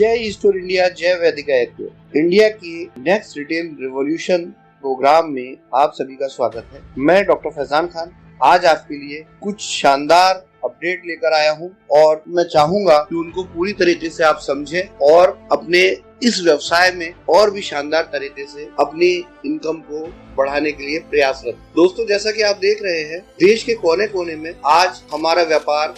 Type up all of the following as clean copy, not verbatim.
जय store India, जय Vaidika एयरकेयर। India की नेक्स्ट रिटेल रिवॉल्यूशन प्रोग्राम में आप सभी का स्वागत है। मैं डॉक्टर फैजान खान आज आपके लिए कुछ शानदार अपडेट लेकर आया हूं और मैं चाहूंगा कि उनको पूरी तरीके से आप समझें और अपने इस व्यवसाय में और भी शानदार तरीके से अपनी इनकम को बढ़ाने के लिए प्रयासरत। दोस्तों, जैसा कि आप देख रहे हैं, देश के कोने कोने में आज हमारा व्यापार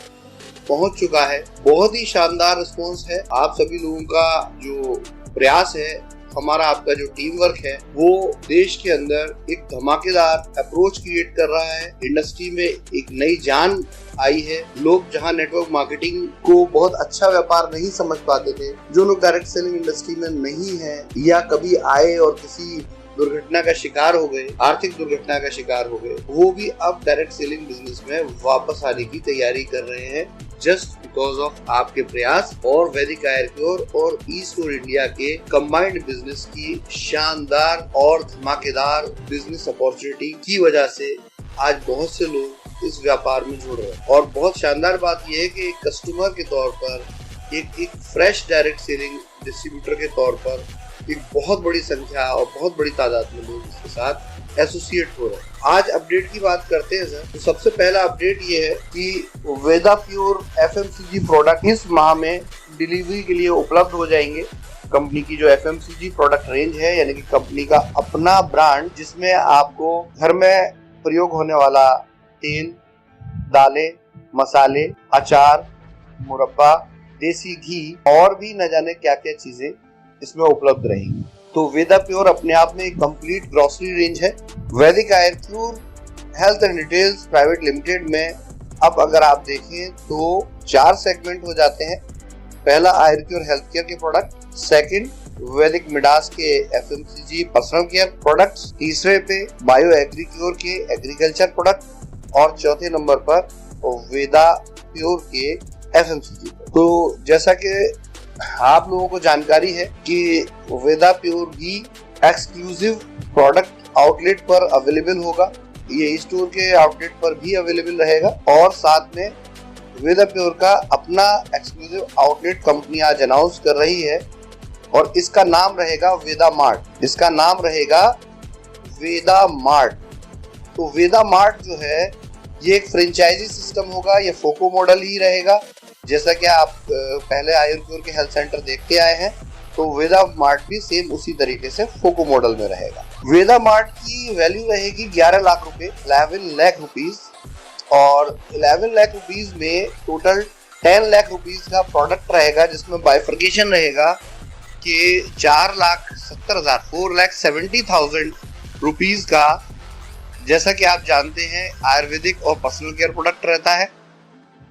पहुंच चुका है। बहुत ही शानदार रिस्पॉन्स है। आप सभी लोगों का जो प्रयास है, हमारा आपका जो टीम वर्क है, वो देश के अंदर एक धमाकेदार अप्रोच क्रिएट कर रहा है। इंडस्ट्री में एक नई जान आई है। लोग जहां नेटवर्क मार्केटिंग को बहुत अच्छा व्यापार नहीं समझ पाते थे, जो लोग डायरेक्ट सेलिंग इंडस्ट्री में नहीं है या कभी आए और किसी दुर्घटना का शिकार हो गए, आर्थिक दुर्घटना का शिकार हो गए, वो भी अब डायरेक्ट सेलिंग बिजनेस में वापस आने की तैयारी कर रहे हैं, जस्ट बिकॉज ऑफ आपके प्रयास और वैदिका एयरकेयर और ई स्टोर इंडिया के कंबाइंड बिजनेस की शानदार और धमाकेदार बिजनेस अपॉर्चुनिटी की वजह से आज बहुत से लोग इस व्यापार में जुड़ रहे हैं। और बहुत शानदार बात यह है कि एक कस्टमर के तौर पर, एक फ्रेश डायरेक्ट सेलिंग डिस्ट्रीब्यूटर के तौर पर एक बहुत बड़ी संख्या और बहुत बड़ी तादाद में लोग इसके साथ एसोसिएट हो रहे हैं। आज अपडेट की बात करते हैं सर, तो सबसे पहला अपडेट ये है कि वेदा प्योर एफएमसीजी प्रोडक्ट इस माह में डिलीवरी के लिए उपलब्ध हो जाएंगे। कंपनी की जो एफएमसीजी प्रोडक्ट रेंज है, यानी कि कंपनी का अपना ब्रांड, जिसमें आपको घर में प्रयोग होने वाला तेल, दालें, मसाले, अचार, मुरब्बा, देसी घी और भी न जाने क्या क्या चीजें इसमें उपलब्ध रहेंगी। तो वेदा प्योर अपने आप में एक कंप्लीट ग्रोसरी रेंज है। Vaidika Aircare health and retails private limited में अब अगर आप देखें तो 4 सेगमेंट हो जाते हैं। पहला एयरकेयर हेल्थ केयर के प्रोडक्ट, सेकंड वैदिक मिडास के एफएमसीजी पर्सनल केयर प्रोडक्ट्स, तीसरे पे बायो एग्रीक्योर के एग्रीकल्चर प्रोडक्ट और चौथे नंबर पर वेदा प्योर के एफएमसीजी। तो जैसा कि आप लोगों को जानकारी है कि वेदा प्योर भी एक्सक्लूसिव प्रोडक्ट आउटलेट पर अवेलेबल होगा। ये स्टोर के आउटलेट पर भी अवेलेबल रहेगा और साथ में वेदा प्योर का अपना एक्सक्लूसिव आउटलेट कंपनी आज अनाउंस कर रही है और इसका नाम रहेगा वेदा मार्ट। इसका नाम रहेगा वेदा मार्ट। तो वेदा मार्ट जो है, ये एक फ्रेंचाइजी सिस्टम होगा। ये फोको मॉडल ही रहेगा। जैसा कि आप पहले एयरकेयर के हेल्थ सेंटर देखते आए हैं, तो वेदा मार्ट भी सेम उसी तरीके से फोको मॉडल में रहेगा। वेदा मार्ट की वैल्यू रहेगी 11 लाख रुपए, 11 लाख रुपीस, और 11 लाख रुपीस में टोटल 10 लाख रुपीस का प्रोडक्ट रहेगा, जिसमें बाइफर्केशन रहेगा कि 4,70,000 रुपीस का, जैसा कि आप जानते हैं, आयुर्वेदिक और पर्सनल केयर प्रोडक्ट रहता है,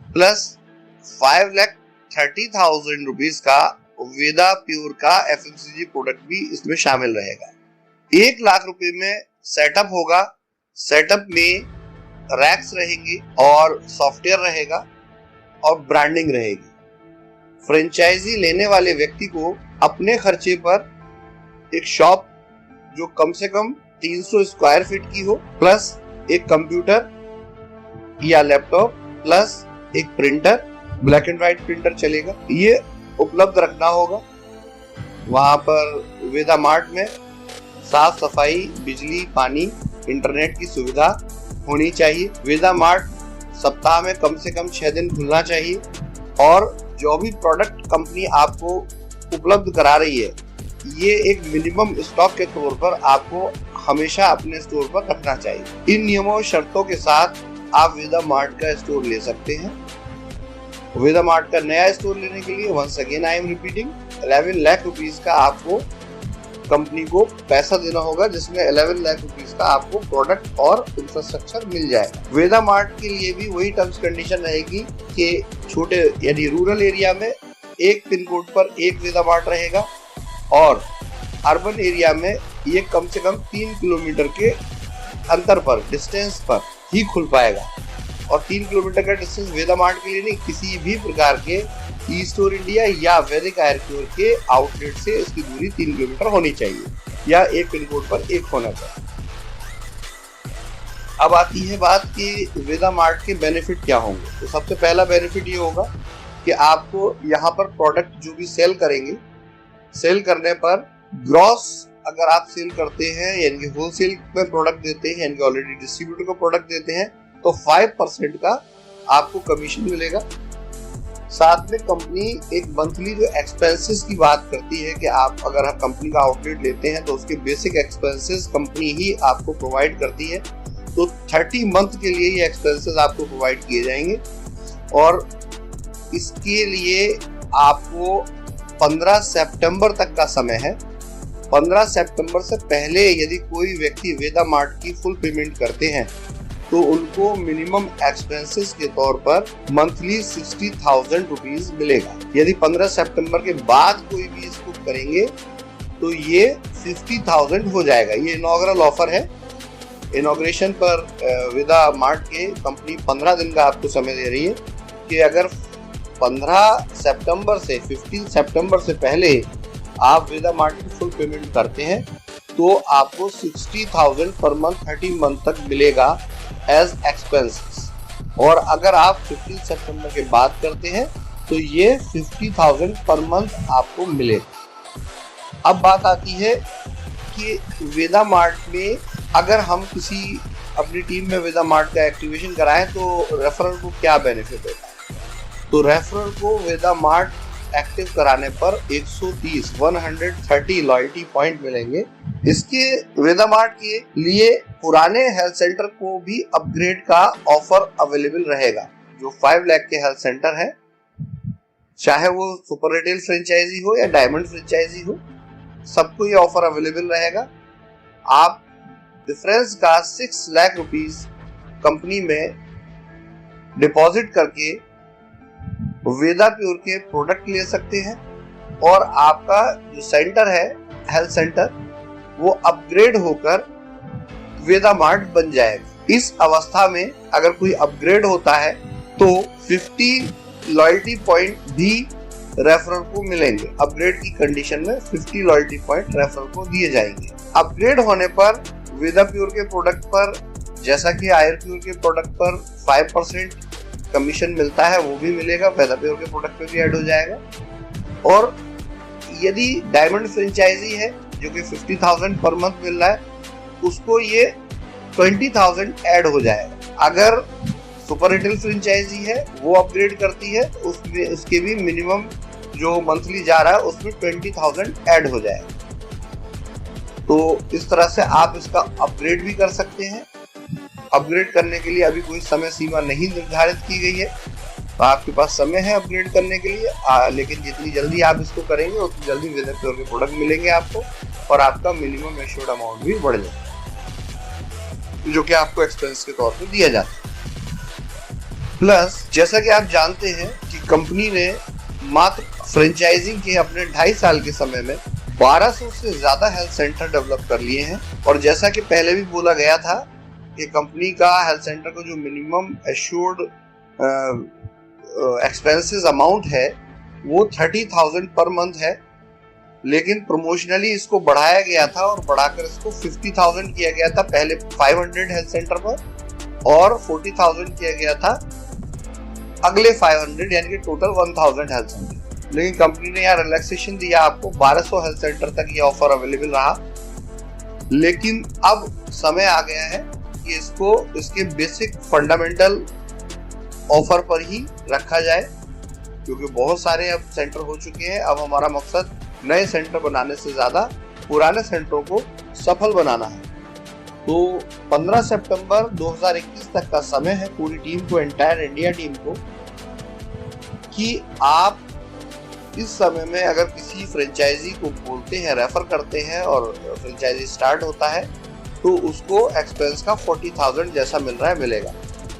प्लस 5,30,000 रुपीस का वेदा प्योर का एफएमसीजी प्रोडक्ट भी इसमें शामिल रहेगा। 1 लाख रुपए में सेटअप होगा। सेटअप में रैक्स रहेंगे और सॉफ्टवेयर रहेगा और ब्रांडिंग रहेगी। फ्रेंचाइजी लेने वाले व्यक्ति को अपने खर्चे पर एक शॉप जो कम से कम 300 स्क्वायर फीट की हो, प्लस एक कंप्यूटर या लैपटॉप, प्लस एक printer, black and white printer चलेगा, ये उपलब्ध रखना होगा। वहां पर वेदा मार्ट में साफ सफाई, बिजली, पानी, इंटरनेट की सुविधा होनी चाहिए। वेदा मार्ट सप्ताह में कम से कम 6 दिन खुलना चाहिए और जो भी प्रोडक्ट कंपनी आपको उपलब्ध करा रही है, ये एक मिनिमम स्टॉक के तौर पर आपको हमेशा अपने स्टोर पर रखना चाहिए। इन नियमों और शर्तों के साथ आप वेदा मार्ट का स्टोर ले सकते हैं। वेदा मार्ट का नया स्टोर लेने के लिए once again I am repeating, 11 lakh rupees का आपको कंपनी को पैसा देना होगा, जिसमें 11 लाख रुपीस का आपको प्रोडक्ट और इंफ्रास्ट्रक्चर मिल जाएगा। वेदा मार्ट के लिए भी वही टर्म्स कंडीशन रहेगी कि छोटे यानी रूरल एरिया में एक पिन कोड पर एक वेदा मार्ट रहेगा और अर्बन एरिया में ये कम से कम 3 किलोमीटर के अंतर पर, डिस्टेंस पर ही खुल पाएगा। और 3 किलोमीटर का डिस्टेंस वेदा मार्ट के लिए नहीं, किसी भी प्रकार के ई स्टोर इंडिया या वैदिका एयरकेयर के आउटलेट से इसकी दूरी 3 किलोमीटर होनी चाहिए या एक पिन कोड पर एक होना चाहिए। अब आती है बात कि वेदा मार्ट के बेनिफिट क्या होंगे। तो सबसे पहला बेनिफिट ये होगा कि आपको यहाँ पर प्रोडक्ट जो भी सेल करेंगे, सेल करने पर ग्रॉस अगर आप सेल करते हैं यानी कि होलसेल में प्रोडक्ट देते हैं यानी कि ऑलरेडी डिस्ट्रीब्यूटर को प्रोडक्ट देते हैं तो 5% का आपको कमीशन मिलेगा। साथ में कंपनी एक मंथली जो एक्सपेंसेस की बात करती है कि आप अगर आप कंपनी का आउटलेट लेते हैं तो उसके बेसिक एक्सपेंसेस कंपनी ही आपको प्रोवाइड करती है। तो 30 मंथ के लिए ये एक्सपेंसेस आपको प्रोवाइड किए जाएंगे और इसके लिए आपको 15 सितंबर तक का समय है। 15 सितंबर से पहले यदि कोई व्यक्ति वेदा मार्ट की फुल पेमेंट करते हैं तो उनको मिनिमम एक्सपेंसेस के तौर पर मंथली 60,000 रुपीज मिलेगा। यदि 15 सितंबर के बाद कोई भी इसको करेंगे तो ये 50,000 हो जाएगा। ये इनॉग्रल ऑफर है। इनॉग्रेशन पर वेदा मार्ट के कंपनी 15 दिन का आपको समय दे रही है कि अगर 15 सितंबर से 15 सितंबर से पहले आप वेदा मार्ट की फुल पेमेंट करते हैं तो आपको 60,000 पर मंथ 30 मंथ तक मिलेगा एज एक्सपेंसेस। और अगर आप 15 सितंबर के बाद करते हैं तो ये 50,000 पर मंथ आपको मिलेगा। अब बात आती है कि वेदा मार्ट में अगर हम किसी अपनी टीम में वेदा मार्ट का एक्टिवेशन कराएं तो रेफरल को क्या बेनिफिट होता है। तो रेफरल को वेदा मार्ट एक्टिव कराने पर 130 लॉयल्टी पॉइंट मिलेंगे। इसके वेदा मार्ट के लिए पुराने हेल्थ सेंटर को भी अपग्रेड का ऑफर अवेलेबल रहेगा। जो 5 लाख के हेल्थ सेंटर है, चाहे वो सुपर रिटेल फ्रेंचाइजी हो या डायमंड फ्रेंचाइजी हो, सबको ये ऑफर अवेलेबल रहेगा। आप डिफरेंस का 6 लाख रुपीस कंपनी में डिपॉजिट करके वेदा प्योर के प्रोडक्ट ले सकते हैं और आपका जो सेंटर है हेल्थ सेंटर वो अपग्रेड होकर वेदा मार्ट बन जाएगा। इस अवस्था में अगर कोई अपग्रेड होता है तो 50 लॉयल्टी पॉइंट भी रेफरल को मिलेंगे। अपग्रेड की कंडीशन में 50 लॉयल्टी पॉइंट रेफरल को दिए जाएंगे। अपग्रेड होने पर वेदा प्योर के प्रोडक्ट पर, जैसा कि आयर प्योर के प्रोडक्ट पर 5% कमीशन मिलता है, वो भी मिलेगा, वेदा प्योर के प्रोडक्ट पे भी ऐड हो जाएगा। और यदि डायमंड फ्रेंचाइजी है जो कि 50,000 पर मंथ मिल रहा है, उसको ये 20,000 ऐड हो जाएगा। अगर सुपर रिटेल फ्रेंचाइजी है वो अपग्रेड करती है, उसमें उसके भी मिनिमम जो मंथली जा रहा है उसमें 20,000 ऐड हो जाएगा। तो इस तरह से आप इसका अपग्रेड भी कर सकते हैं। अपग्रेड करने के लिए अभी कोई समय सीमा नहीं निर्धारित की गई है, तो आपके पास समय है अपग्रेड करने के लिए, लेकिन जितनी जल्दी आप इसको करेंगे उतनी जल्दी वेदा प्योर के प्रोडक्ट मिलेंगे आपको और आपका मिनिमम एश्योर्ड अमाउंट भी बढ़ जाएगा जो कि आपको एक्सपेंस के तौर पर दिया जाता है। प्लस जैसा कि आप जानते हैं कि कंपनी ने मात्र फ्रेंचाइजिंग के अपने 2.5 साल के समय में 1200 से ज्यादा हेल्थ सेंटर डेवलप कर लिए हैं। और जैसा कि पहले भी बोला गया था कि कंपनी का हेल्थ सेंटर को जो मिनिमम एश्योर्ड एक्सपेंसेस अमाउंट है वो 30,000 पर मंथ है, लेकिन प्रमोशनली इसको बढ़ाया गया था और बढ़ाकर इसको 50,000 किया गया था पहले 500 हेल्थ सेंटर पर और 40,000 किया गया था अगले 500 यानी कि टोटल 1,000 हेल्थ सेंटर। लेकिन कंपनी ने यहाँ रिलैक्सेशन दिया, आपको 1200 हेल्थ सेंटर तक ये ऑफर अवेलेबल रहा। लेकिन अब समय आ गया है कि इसको इसके बेसिक फंडामेंटल ऑफर पर ही रखा जाए, क्योंकि बहुत सारे अब सेंटर हो चुके हैं। अब हमारा मकसद नए सेंटर बनाने से ज्यादा पुराने सेंटरों को सफल बनाना है। तो 15 सितंबर 2021 तक का समय है पूरी टीम को, एंटायर इंडिया टीम को, कि आप इस समय में अगर किसी फ्रेंचाइजी को बोलते हैं, रेफर करते हैं और फ्रेंचाइजी स्टार्ट होता है तो उसको एक्सपेंस का 40,000 जैसा मिल रहा है मिलेगा।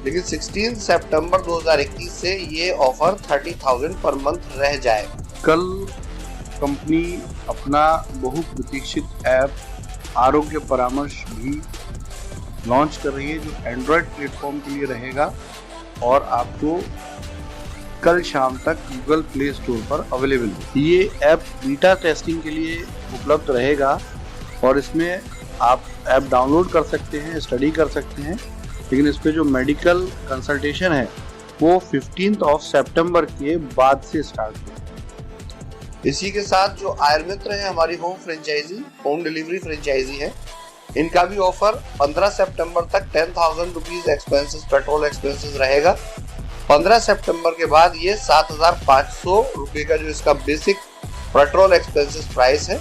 लेकिन 16 सितंबर 2021 से ये ऑफर 30,000 पर मंथ रह जाएगा। कल कंपनी अपना बहुप्रतीक्षित ऐप आरोग्य परामर्श भी लॉन्च कर रही है, जो एंड्रॉयड प्लेटफॉर्म के लिए रहेगा और आपको कल शाम तक गूगल प्ले स्टोर पर अवेलेबल है। ये ऐप बीटा टेस्टिंग के लिए उपलब्ध रहेगा और इसमें आप ऐप डाउनलोड कर सकते हैं, स्टडी कर सकते हैं, लेकिन इस पे जो मेडिकल कंसल्टेशन है वो 15 सितंबर के बाद से स्टार्ट होगी। इसी के साथ जो आयुर्मित्र है, हमारी home franchise, home delivery franchise है, इनका भी ऑफर 15 सितंबर तक 10,000 रुपीज एक्सपेंसेस, पेट्रोल एक्सपेंसेस रहेगा। 15 सितंबर के बाद ये 7,500 रुपए का जो इसका बेसिक पेट्रोल एक्सपेंसेस प्राइस है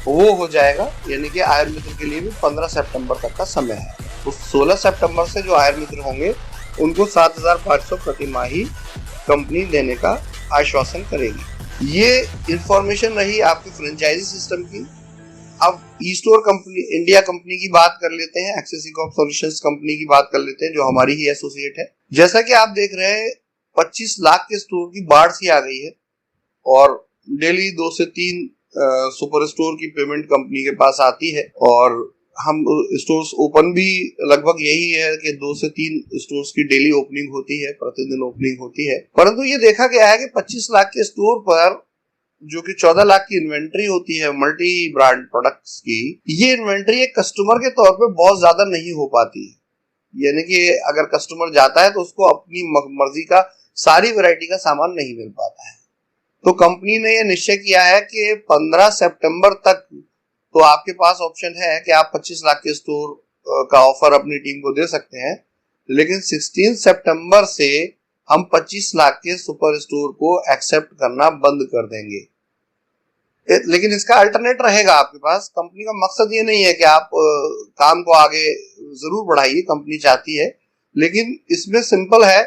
वो हो जाएगा। यानी कि आयुर्मित्र के लिए भी 15 सितंबर तक का समय है। तो 16 सितंबर से जो आयुर्मित्र होंगे उनको 7,500 प्रति माही कंपनी देने का आश्वासन करेगी। ये इंफॉर्मेशन रही आपकी फ्रेंचाइजी सिस्टम की। अब e store company, India company की बात कर लेते हैं, एक्सेस ई-कॉम सॉल्यूशंस कंपनी की बात कर लेते हैं, जो हमारी ही एसोसिएट है। जैसा कि आप देख रहे हैं, 25 लाख के स्टोर की बाढ़ सी आ गई है और डेली 2 से 3 सुपर स्टोर की पेमेंट कंपनी के पास आती है और हम स्टोर्स ओपन भी लगभग यही है कि 2 से 3 स्टोर्स की डेली ओपनिंग होती है, प्रतिदिन ओपनिंग होती है। परंतु ये देखा गया है कि 25 लाख के स्टोर पर जो कि 14 लाख की इन्वेंट्री होती है मल्टी ब्रांड प्रोडक्ट्स की, ये इन्वेंट्री एक कस्टमर के तौर पे बहुत ज्यादा नहीं हो पाती है। यानी कि अगर कस्टमर जाता है तो उसको अपनी मर्जी का सारी वैरायटी का सामान नहीं मिल पाता है। तो कंपनी ने यह निश्चय किया है कि 15 सितंबर तक तो आपके पास ऑप्शन है कि आप 25 लाख के स्टोर का ऑफर अपनी टीम को दे सकते हैं, लेकिन 16 सितंबर से हम 25 लाख के सुपर स्टोर को एक्सेप्ट करना बंद कर देंगे। लेकिन इसका अल्टरनेट रहेगा आपके पास। कंपनी का मकसद ये नहीं है कि आप काम को आगे जरूर बढ़ाइए, कंपनी चाहती है, लेकिन इसमें सिंपल है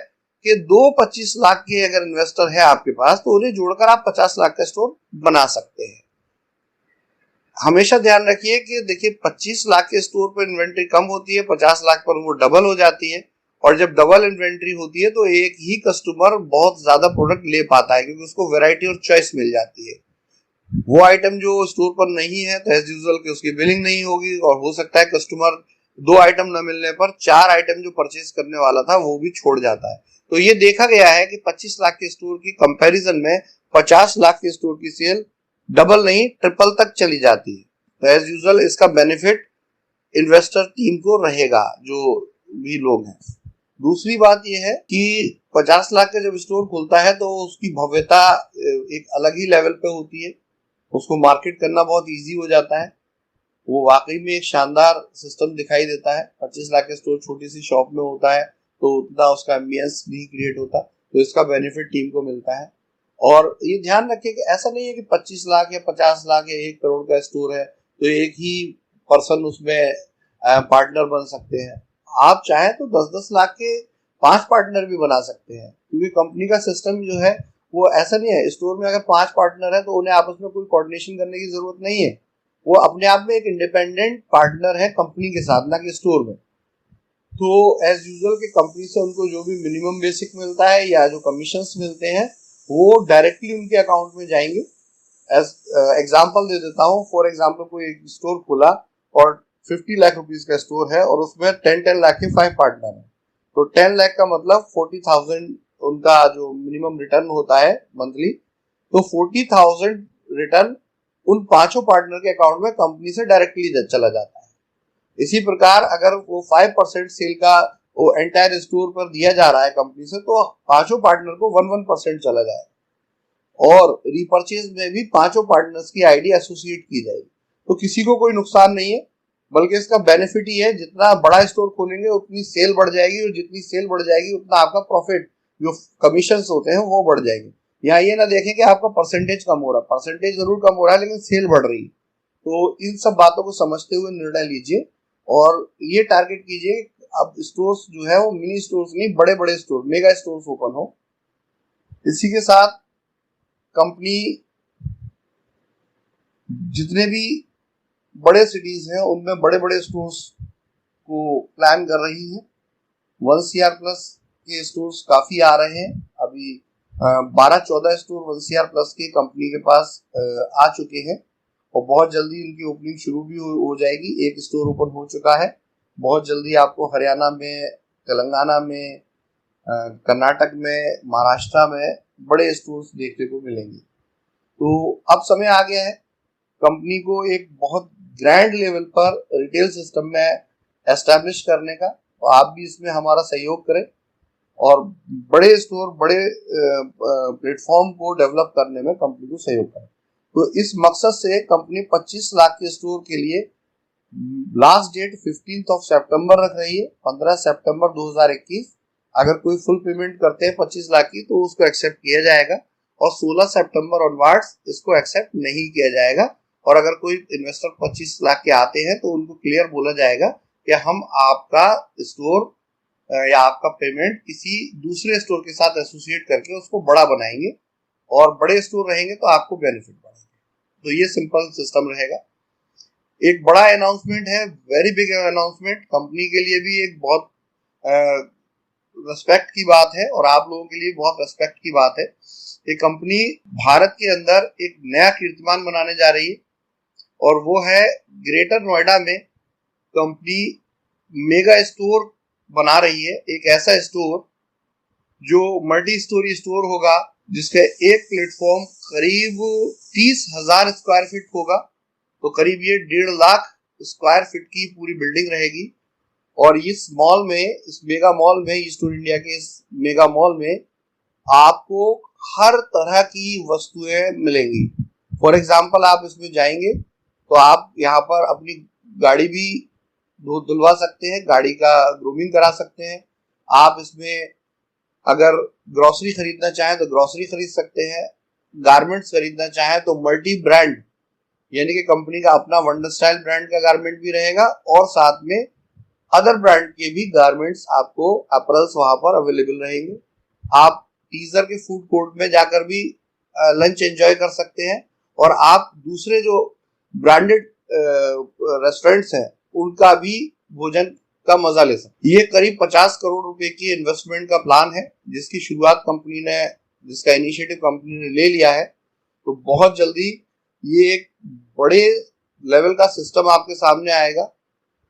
कि 25 लाख के अगर इन्वेस्टर है आपके पास तो उन्हें जोड़कर आप 50 लाख का स्टोर बना सकते हैं। हमेशा ध्यान रखिए कि देखिए 25 लाख के स्टोर पर इन्वेंट्री कम होती है, 50 लाख पर वो डबल हो जाती है। और जब डबल इन्वेंट्री होती है तो एक ही कस्टमर बहुत ज्यादा प्रोडक्ट ले पाता है क्योंकि उसको वैरायटी और चॉइस मिल जाती है। वो आइटम जो स्टोर पर नहीं है तो एज यूजुअल कि उसकी बिलिंग नहीं होगी और हो सकता है कस्टमर 2 आइटम न मिलने पर 4 आइटम जो परचेज करने वाला था वो भी छोड़ जाता है। तो ये देखा गया है कि 25 लाख के स्टोर की कंपैरिजन में 50 लाख के स्टोर की सेल डबल नहीं ट्रिपल तक चली जाती है। तो एज यूजुअल इसका बेनिफिट इन्वेस्टर टीम को रहेगा, जो भी लोग हैं। दूसरी बात यह है कि 50 लाख का जब स्टोर खुलता है तो उसकी भव्यता एक अलग ही लेवल पे होती है, उसको मार्केट करना बहुत इजी हो जाता है। वो वाकई में एक शानदार सिस्टम दिखाई देता है। 25 लाख का स्टोर छोटी सी शॉप में होता है तो उतना उसका एम्बियंस नहीं क्रिएट होता, तो इसका बेनिफिट टीम को मिलता है। और ये ध्यान रखिए कि ऐसा नहीं है कि 25 लाख या 50 लाख या 1 करोड़ का स्टोर है तो एक ही पर्सन उसमें पार्टनर बन सकते हैं। आप चाहें तो 10-10 लाख के 5 पार्टनर भी बना सकते हैं, क्योंकि कंपनी का सिस्टम जो है वो ऐसा नहीं है। स्टोर में अगर 5 पार्टनर है तो उन्हें आपस में कोई कोऑर्डिनेशन करने की जरूरत नहीं है। वो अपने आप में एक इंडिपेंडेंट पार्टनर है कंपनी के साथ, ना कि स्टोर में। तो एज यूजुअल की कंपनी से उनको जो भी मिनिमम बेसिक मिलता है या जो कमीशंस मिलते हैं वो डायरेक्टली उनके अकाउंट में जाएंगे। एज एग्जांपल दे देता हूँ, फॉर एग्जांपल कोई एक स्टोर खुला और 50 लाख रुपीस का स्टोर है और उसमें 10 लाख के 5 पार्टनर हैं, तो 10 लाख का मतलब 40,000 उनका जो मिनिमम रिटर्न होता है मंथली, तो 40,000 रिटर्न उन 5 पार्टनर के अकाउंट में कंपनी से डायरेक्टली चला जाता है। इसी प्रकार अगर वो 5% सेल का वो एंटायर स्टोर पर दिया जा रहा है कंपनी से, तो 5 पार्टनर को 1% चला जाएगा और रिपर्चेज में भी 5 पार्टनर्स की आईडी एसोसिएट की जाएगी। तो किसी को कोई नुकसान नहीं है, बल्कि इसका बेनिफिट ही है जितना बड़ा स्टोर खोलेंगे उतनी सेल बढ़ जाएगी और जितनी सेल बढ़ जाएगी उतना आपका प्रॉफिट, जो कमीशन होते हैं, वो बढ़ जाएंगे। यहाँ ये ना देखें कि आपका परसेंटेज कम हो रहा है, परसेंटेज जरूर कम हो रहा है लेकिन सेल बढ़ रही है। तो इन सब बातों को समझते हुए निर्णय लीजिए और ये टारगेट कीजिए अब स्टोर्स जो है वो मिनी स्टोर्स नहीं, बड़े बड़े स्टोर, मेगा स्टोर्स ओपन हो। इसी के साथ कंपनी जितने भी बड़े सिटीज हैं उनमें बड़े बड़े स्टोर्स को प्लान कर रही है। 1 CR प्लस के स्टोर्स काफी आ रहे हैं। अभी 12-14 स्टोर 1 CR प्लस के कंपनी के पास आ चुके हैं और बहुत जल्दी इनकी ओपनिंग शुरू भी हो जाएगी। एक स्टोर ओपन हो चुका है, बहुत जल्दी आपको हरियाणा में, तेलंगाना में, कर्नाटक में, महाराष्ट्र में बड़े स्टोर्स देखने को मिलेंगे। तो अब समय आ गया है कंपनी को एक बहुत ग्रैंड लेवल पर रिटेल सिस्टम में एस्टैब्लिश करने का, तो आप भी इसमें हमारा सहयोग करें और बड़े स्टोर, बड़े प्लेटफॉर्म को डेवलप करने में कंपनी को सहयोग करे। तो इस मकसद से कंपनी 25 लाख के स्टोर के लिए लास्ट डेट 15 सितंबर रख रही है, 15 सितंबर 2021। अगर कोई फुल पेमेंट करते हैं 25 लाख की तो उसको एक्सेप्ट किया जाएगा, और 16 सितंबर ऑनवर्ड्स इसको एक्सेप्ट नहीं किया जाएगा। और अगर कोई इन्वेस्टर 25 लाख के आते हैं तो उनको क्लियर बोला जाएगा कि हम आपका स्टोर या आपका पेमेंट किसी दूसरे स्टोर के साथ एसोसिएट करके उसको बड़ा बनाएंगे, और बड़े स्टोर रहेंगे तो आपको बेनिफिट बढ़ेगा। तो ये सिंपल सिस्टम रहेगा। एक बड़ा अनाउंसमेंट है, वेरी बिग अनाउंसमेंट, कंपनी के लिए भी एक बहुत रेस्पेक्ट की बात है और आप लोगों के लिए बहुत रेस्पेक्ट की बात है। ये कंपनी भारत के अंदर एक नया कीर्तिमान बनाने जा रही है, और वो है ग्रेटर नोएडा में कंपनी मेगा स्टोर बना रही है। एक ऐसा स्टोर जो मल्टी स्टोरी स्टोर होगा, जिसका एक प्लेटफॉर्म करीब 30,000 स्क्वायर फीट होगा। तो करीब ये 1.5 लाख स्क्वायर फीट की पूरी बिल्डिंग रहेगी। और इस मॉल में, इस मेगा मॉल में, ईस्टर्न इंडिया के इस मेगा मॉल में आपको हर तरह की वस्तुएं मिलेंगी। फॉर एग्जाम्पल, आप इसमें जाएंगे तो आप यहाँ पर अपनी गाड़ी भी धुलवा सकते हैं, गाड़ी का ग्रूमिंग करा सकते हैं। आप इसमें अगर ग्रोसरी खरीदना चाहें तो ग्रोसरी खरीद सकते हैं, गारमेंट्स खरीदना चाहें तो मल्टी ब्रांड, यानी कि कंपनी का अपना वंडर स्टाइल ब्रांड का गारमेंट भी रहेगा, और साथ में अदर ब्रांड के भी गारमेंट्स आपको अपरेल्स वहां पर अवेलेबल रहेंगे। आप टीजर के फूड कोर्ट में जाकर भी लंच एंजॉय कर सकते हैं, और आप दूसरे जो ब्रांडेड रेस्टोरेंट्स हैं उनका भी भोजन का मजा ले सकते हैं। ये करीब 50 करोड़ रुपए की इन्वेस्टमेंट का प्लान है, जिसकी शुरुआत कंपनी ने, जिसका इनिशिएटिव कंपनी ने ले लिया है। तो बहुत जल्दी ये एक बड़े लेवल का सिस्टम आपके सामने आएगा।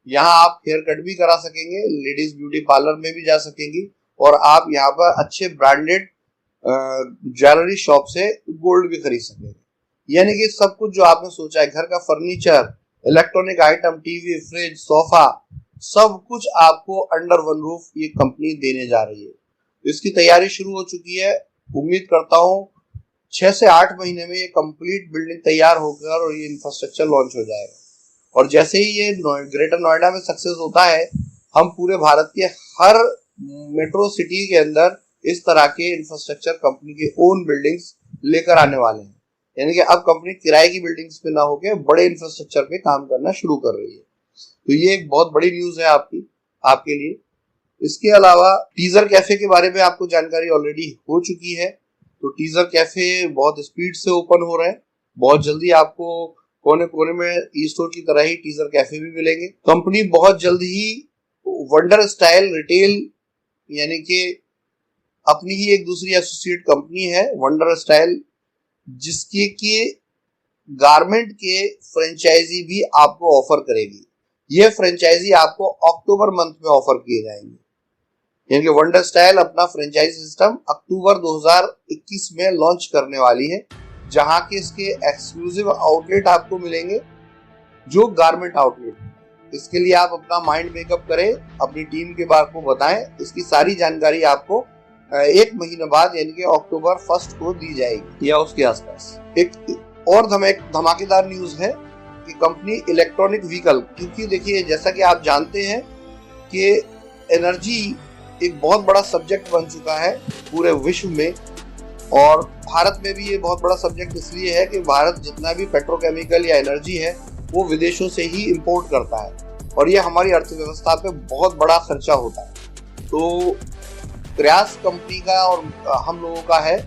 यहाँ आप हेयर कट भी करा सकेंगे, लेडीज ब्यूटी पार्लर में भी जा सकेंगी, और आप यहाँ पर अच्छे ब्रांडेड ज्वेलरी शॉप से गोल्ड भी खरीद सकेंगे। यानी कि सब कुछ जो आपने सोचा है, घर का furniture, electronic item, TV, fridge, sofa, सब कुछ आपको अंडर वन रूफ ये कंपनी देने जा रही है। इसकी तैयारी शुरू हो चुकी है। उम्मीद करता हूँ 6 से 8 महीने में ये कंप्लीट बिल्डिंग तैयार होकर और ये इंफ्रास्ट्रक्चर लॉन्च हो जाएगा। और जैसे ही ये ग्रेटर नोएडा में सक्सेस होता है, हम पूरे भारत के हर मेट्रो सिटी के अंदर इस तरह के इंफ्रास्ट्रक्चर कंपनी के ओन बिल्डिंग्स लेकर आने वाले हैं। यानी कि अब कंपनी किराए की बिल्डिंग्स पे ना होकर बड़े इंफ्रास्ट्रक्चर पे काम करना शुरू कर रही है। तो ये एक बहुत बड़ी न्यूज है आपके लिए। इसके अलावा टीजर कैफे के बारे में आपको जानकारी ऑलरेडी हो चुकी है। तो टीजर कैफे बहुत स्पीड से ओपन हो रहे हैं। बहुत जल्दी आपको कोने कोने में ई स्टोर की तरह ही टीजर कैफे भी मिलेंगे। कंपनी बहुत जल्द ही वंडर स्टाइल रिटेल, यानी कि अपनी ही एक दूसरी एसोसिएट कंपनी है वंडर स्टाइल, जिसके कि गारमेंट के फ्रेंचाइजी भी आपको ऑफर करेगी। ये फ्रेंचाइजी आपको अक्टूबर मंथ में ऑफर किए जाएंगे। यानी कि वंडर स्टाइल अपना फ्रेंचाइजी सिस्टम अक्टूबर 2021 में लॉन्च करने वाली है, जहां के इसके एक्सक्लूसिव आउटलेट आपको मिलेंगे जो गारमेंट आउटलेट। इसके लिए आप अपना माइंड मेकअप करें, अपनी टीम के बारे को बताएं। इसकी सारी जानकारी आपको 1 महीने बाद यानी कि अक्टूबर 1 को दी जाएगी या उसके आसपास। एक और धमाकेदार न्यूज है कि कंपनी इलेक्ट्रॉनिक व्हीकल, क्योंकि देखिए जैसा कि आप जानते हैं कि एनर्जी एक बहुत बड़ा सब्जेक्ट बन चुका है पूरे विश्व में, और भारत में भी ये बहुत बड़ा सब्जेक्ट इसलिए है कि भारत जितना भी पेट्रोकेमिकल या एनर्जी है वो विदेशों से ही इंपोर्ट करता है, और ये हमारी अर्थव्यवस्था पे बहुत बड़ा खर्चा होता है। तो प्रयास कंपनी का और हम लोगों का है,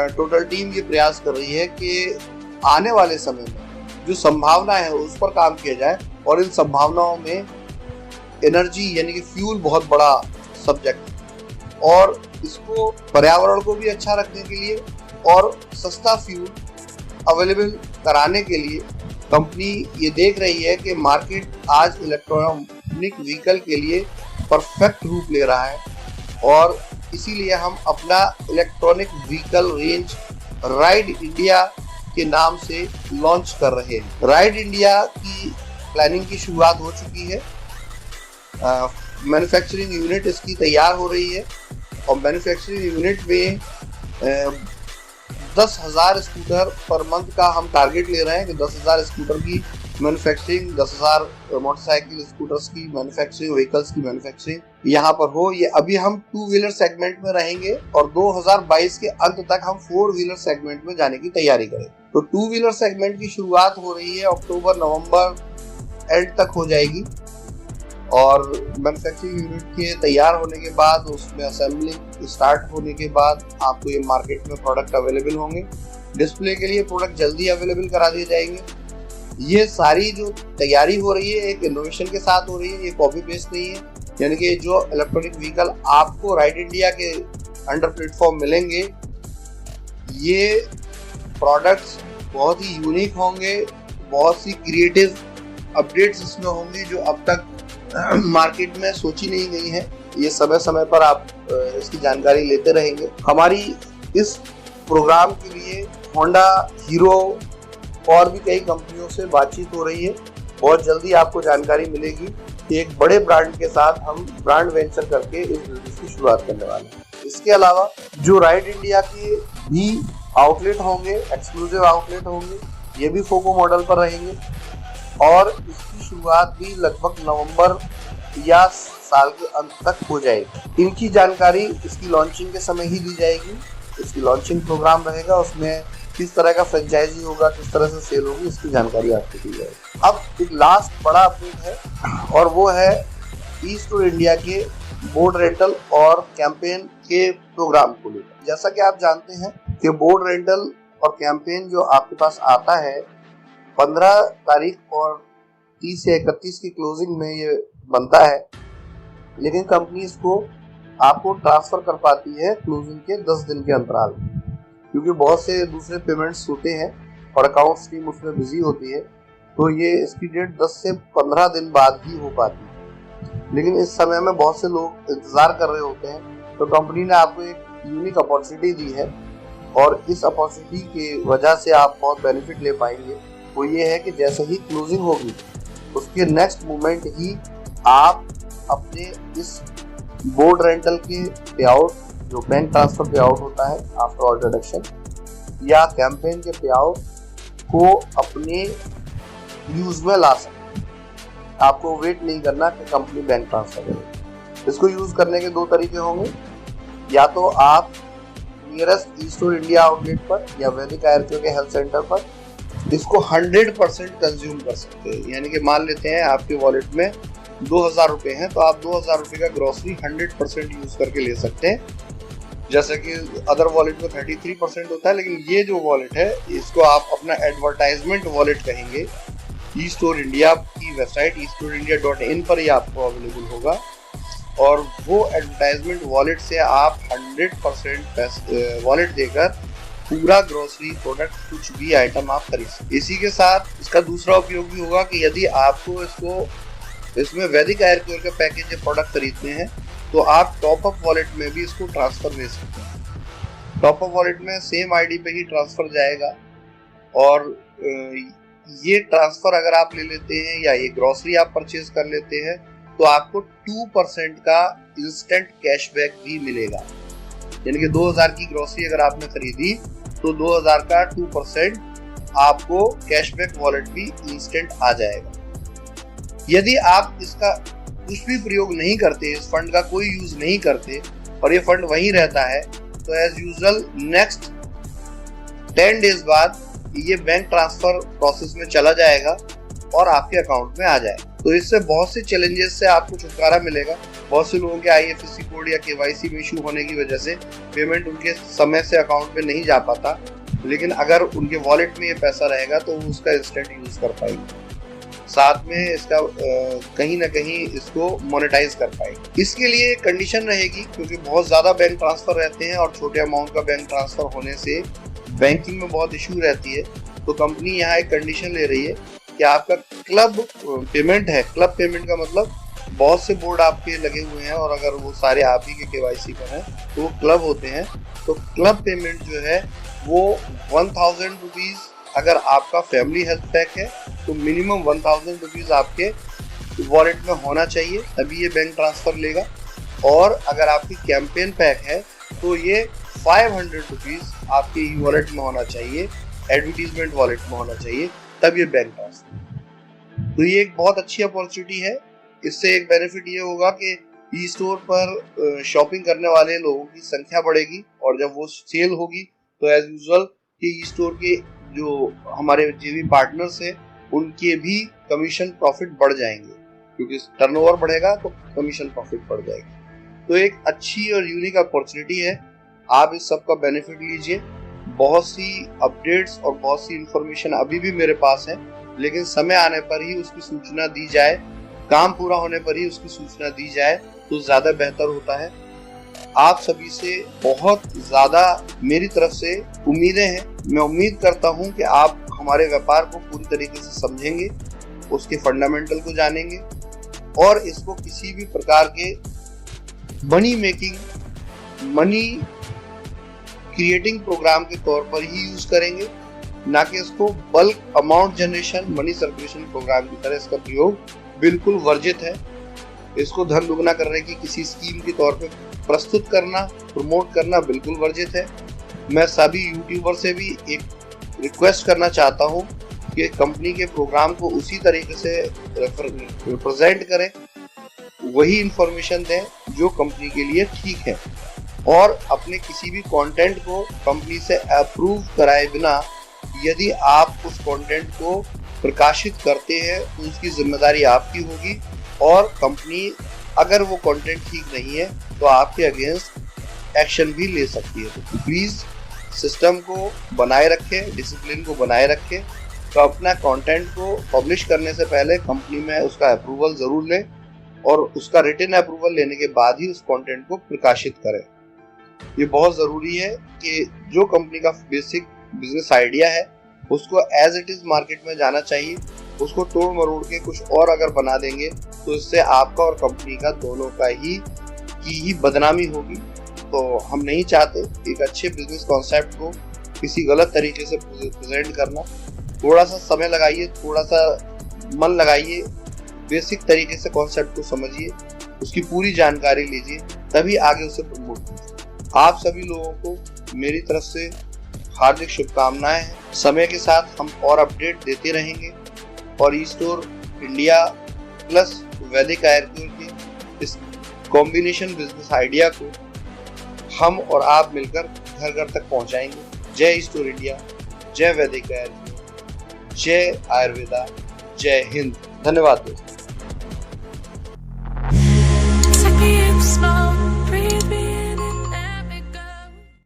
टोटल टीम ये प्रयास कर रही है कि आने वाले समय में जो संभावना है उस पर काम किया जाए, और इन संभावनाओं में एनर्जी यानी कि फ्यूल बहुत बड़ा सब्जेक्ट है, और इसको पर्यावरण को भी अच्छा रखने के लिए और सस्ता फ्यूल अवेलेबल कराने के लिए कंपनी ये देख रही है कि मार्केट आज इलेक्ट्रॉनिक व्हीकल के लिए परफेक्ट रूप ले रहा है, और इसीलिए हम अपना electronic vehicle range ride India के नाम से लॉन्च कर रहे हैं। राइड इंडिया की प्लानिंग की शुरुआत हो चुकी है, मैन्युफैक्चरिंग यूनिट इसकी तैयार हो रही है, और मैन्युफैक्चरिंग यूनिट में 10,000 स्कूटर पर मंथ का हम टारगेट ले रहे हैं कि 10,000 स्कूटर की मैन्युफैक्चरिंग, 10,000 मोटरसाइकिल स्कूटर्स की मैन्युफैक्चरिंग, व्हीकल्स की मैन्युफैक्चरिंग यहाँ पर हो। ये अभी हम 2 व्हीलर सेगमेंट में रहेंगे और 2022 के अंत तक हम 4 व्हीलर सेगमेंट में जाने की तैयारी करें। तो 2 व्हीलर सेगमेंट की शुरुआत हो रही है अक्टूबर नवंबर एंड तक हो जाएगी और मैन्युफैक्चरिंग यूनिट के तैयार होने के बाद उसमें असेंबलिंग स्टार्ट होने के बाद आपको ये मार्केट में प्रोडक्ट अवेलेबल होंगे। डिस्प्ले के लिए प्रोडक्ट जल्दी अवेलेबल करा दिए जाएंगे। ये सारी जो तैयारी हो रही है एक इनोवेशन के साथ हो रही है, ये कॉपी पेस्ट नहीं है। यानी कि जो इलेक्ट्रॉनिक व्हीकल आपको राइड इंडिया के अंडर प्लेटफॉर्म मिलेंगे, ये प्रोडक्ट्स बहुत ही यूनिक होंगे, बहुत सी क्रिएटिव अपडेट्स इसमें होंगी जो अब तक मार्केट में सोची नहीं गई है। ये समय समय पर आप इसकी जानकारी लेते रहेंगे। हमारी इस प्रोग्राम के लिए होंडा, हीरो और भी कई कंपनियों से बातचीत हो रही है। बहुत जल्दी आपको जानकारी मिलेगी कि एक बड़े ब्रांड के साथ हम ब्रांड वेंचर करके इस बिजनेस की शुरुआत करने वाले हैं। इसके अलावा जो राइड इंडिया के भी आउटलेट होंगे, एक्सक्लूसिव आउटलेट होंगे, ये भी फोको मॉडल पर रहेंगे और इसकी शुरुआत भी लगभग नवंबर या साल के अंत तक हो जाएगी। इनकी जानकारी इसकी लॉन्चिंग के समय ही दी जाएगी। इसकी लॉन्चिंग प्रोग्राम रहेगा, उसमें किस तरह का फ्रेंचाइजी होगा, किस तरह से सेल होगी, इसकी जानकारी आपको दी जाएगी। अब एक लास्ट बड़ा अपडेट है और वो है ई-स्टोर इंडिया के बोर्ड रेंटल और कैंपेन के प्रोग्राम को लेकर। जैसा कि आप जानते हैं कि बोर्ड रेंटल और कैंपेन जो आपके पास आता है 15 तारीख और 30 से 31 की क्लोजिंग में ये बनता है, लेकिन कंपनी इसको आपको ट्रांसफर कर पाती है क्लोजिंग के 10 दिन के अंतराल में, क्योंकि बहुत से दूसरे पेमेंट्स होते हैं और अकाउंट स्ट्रीम उसमें बिजी होती है, तो ये इसकी डेट 10 से 15 दिन बाद ही हो पाती है। लेकिन इस समय में बहुत से लोग इंतजार कर रहे होते हैं, तो कंपनी ने आपको एक यूनिक अपॉर्चुनिटी दी है और इस अपॉर्चुनिटी की वजह से आप बहुत बेनिफिट ले पाएंगे। वो ये है कि जैसे ही क्लोजिंग होगी उसके नेक्स्ट मोमेंट ही आप अपने इस बोर्ड रेंटल के पे आउट, जो बैंक ट्रांसफर पे आउट होता है आफ्टर ऑल डिडक्शन, या कैंपेन के पे आउट को अपने यूज में ला सकते। आपको वेट नहीं करना कि कंपनी बैंक ट्रांसफर करे। इसको यूज करने के 2 तरीके होंगे, या तो आप नियरेस्ट ई-स्टोर इंडिया आउटलेट पर या वैदिक आयुर्वेद के हेल्थ सेंटर पर इसको 100% कंज्यूम कर सकते हैं। यानी कि मान लेते हैं आपके वॉलेट में 2,000 रुपए हैं, तो आप 2,000 रुपए का ग्रोसरी 100% यूज करके ले सकते हैं। जैसे कि अदर वॉलेट में 33% होता है, लेकिन ये जो वॉलेट है इसको आप अपना एडवर्टाइजमेंट वॉलेट कहेंगे। ई-स्टोर इंडिया की वेबसाइट eStoreIndia.in पर ही आपको अवेलेबल होगा और वो एडवर्टाइजमेंट वॉलेट से आप 100% वॉलेट देकर पूरा ग्रोसरी प्रोडक्ट कुछ भी आइटम आप खरीद सकते। इसी के साथ इसका दूसरा उपयोग भी होगा कि यदि आपको इसमें वैदिक आयुर्वेद के पैकेज के प्रोडक्ट खरीदने हैं तो आप टॉप अप वॉलेट में भी इसको ट्रांसफर भेज सकते हैं। टॉप अप वॉलेट में सेम आईडी पे ही ट्रांसफर जाएगा और ये ट्रांसफर अगर आप ले लेते हैं या ये ग्रोसरी आप परचेज कर लेते हैं तो आपको 2% का इंस्टेंट कैशबैक भी मिलेगा। यानी कि 2,000 की ग्रोसरी अगर आपने खरीदी तो 2,000 का 2% आपको कैशबैक वॉलेट भी इंस्टेंट आ जाएगा। यदि आप इसका कुछ भी प्रयोग नहीं करते, इस फंड का कोई यूज नहीं करते और ये फंड वहीं रहता है, तो एज यूजुअल नेक्स्ट 10 डेज बाद ये बैंक ट्रांसफर प्रोसेस में चला जाएगा और आपके अकाउंट में आ जाएगा। तो इससे बहुत से चैलेंजेस से आपको छुटकारा मिलेगा। बहुत से लोगों के IFSC कोड या KYC में इशू होने की वजह से पेमेंट उनके समय से अकाउंट में नहीं जा पाता, लेकिन अगर उनके वॉलेट में ये पैसा रहेगा तो वो उसका इंस्टेंट यूज कर पाएंगे। साथ में इसका कहीं ना कहीं इसको मोनेटाइज कर पाएंगे। इसके लिए कंडीशन रहेगी, क्योंकि बहुत ज़्यादा बैंक ट्रांसफर रहते हैं और छोटे अमाउंट का बैंक ट्रांसफर होने से बैंकिंग में बहुत इशू रहती है। तो कंपनी यहाँ एक कंडीशन ले रही है कि आपका क्लब पेमेंट है। क्लब पेमेंट का मतलब बहुत से बोर्ड आपके लगे हुए हैं और अगर वो सारे आप ही के KYC पर हैं तो वो क्लब होते हैं। तो क्लब पेमेंट जो है वो 1,000 रुपीज़, अगर आपका फैमिली हेल्थ पैक है तो मिनिमम 1,000 रुपीज़ आपके वॉलेट में होना चाहिए, तभी ये बैंक ट्रांसफर लेगा। और अगर आपकी कैंपेन पैक है तो ये 500 रुपीज आपके ई वॉलेट में होना चाहिए, एडवर्टीजमेंट वॉलेट में होना चाहिए, तब ये बैंक ट्रांसफर। तो ये एक बहुत अच्छी अपॉर्चुनिटी है। इससे एक बेनिफिट ये होगा कि ई स्टोर पर शॉपिंग करने वाले लोगों की संख्या बढ़ेगी और जब वो सेल होगी तो एज यूजुअल कि ई स्टोर के जो हमारे जेवी पार्टनर्स हैं उनके भी कमीशन प्रॉफिट बढ़ जाएंगे, क्योंकि टर्नओवर बढ़ेगा तो कमीशन प्रॉफिट बढ़ जाएगी। तो एक अच्छी और यूनिक अपॉर्चुनिटी है, आप इस सब का बेनिफिट लीजिए। बहुत सी अपडेट्स और बहुत सी इंफॉर्मेशन अभी भी मेरे पास है, लेकिन समय आने पर ही उसकी सूचना दी जाए, काम पूरा होने पर ही उसकी सूचना दी जाए तो ज्यादा बेहतर होता है। आप सभी से बहुत ज्यादा मेरी तरफ से उम्मीदें हैं। मैं उम्मीद करता हूं कि आप हमारे व्यापार को पूरी तरीके से समझेंगे, उसके फंडामेंटल को जानेंगे और इसको किसी भी प्रकार के money making, money creating programme के तौर पर ही यूज करेंगे, ना कि इसको bulk amount generation, money circulation programme की तरह इसका प्रयोग बिल्कुल वर्जित है। इसको धन दुगना करने की किसी स्कीम के तौर पर प्रस्तुत करना, प्रमोट करना बिल्कुल वर्जित है। मैं सभी यूट्यूबर से भी एक रिक्वेस्ट करना चाहता हूं कि कंपनी के प्रोग्राम को उसी तरीके से रिप्रेजेंट करें, वही इंफॉर्मेशन दें जो कंपनी के लिए ठीक है, और अपने किसी भी कंटेंट को कंपनी से अप्रूव कराए बिना यदि आप उस कंटेंट को प्रकाशित करते हैं तो उसकी जिम्मेदारी आपकी होगी, और कंपनी अगर वो कंटेंट ठीक नहीं है तो आपके अगेंस्ट एक्शन भी ले सकती है। तो प्लीज सिस्टम को बनाए रखें, डिसिप्लिन को बनाए रखें। तो अपना कंटेंट को पब्लिश करने से पहले कंपनी में उसका अप्रूवल जरूर लें और उसका रिटन अप्रूवल लेने के बाद ही उस कंटेंट को प्रकाशित करें। ये बहुत ज़रूरी है कि जो कंपनी का बेसिक बिजनेस आइडिया है उसको एज इट इज़ मार्केट में जाना चाहिए। उसको तोड़ मरोड़ के कुछ और अगर बना देंगे तो इससे आपका और कंपनी का दोनों का ही बदनामी होगी। तो हम नहीं चाहते एक अच्छे बिजनेस कॉन्सेप्ट को किसी गलत तरीके से प्रेजेंट करना। थोड़ा सा समय लगाइए, थोड़ा सा मन लगाइए, बेसिक तरीके से कॉन्सेप्ट को समझिए, उसकी पूरी जानकारी लीजिए, तभी आगे उसे प्रमोट कीजिए। आप सभी लोगों को मेरी तरफ से हार्दिक शुभकामनाएं हैं। समय के साथ हम और अपडेट देते रहेंगे और ई स्टोर इंडिया प्लस वैदिक आयुर्वेद के इस कॉम्बिनेशन बिजनेस आइडिया को हम और आप मिलकर घर घर तक पहुंचाएंगे। जय ई स्टोर इंडिया, जय वैदिक आयुर्वेद, जय आयुर्वेदा, जय हिंद। धन्यवाद दोस्तों।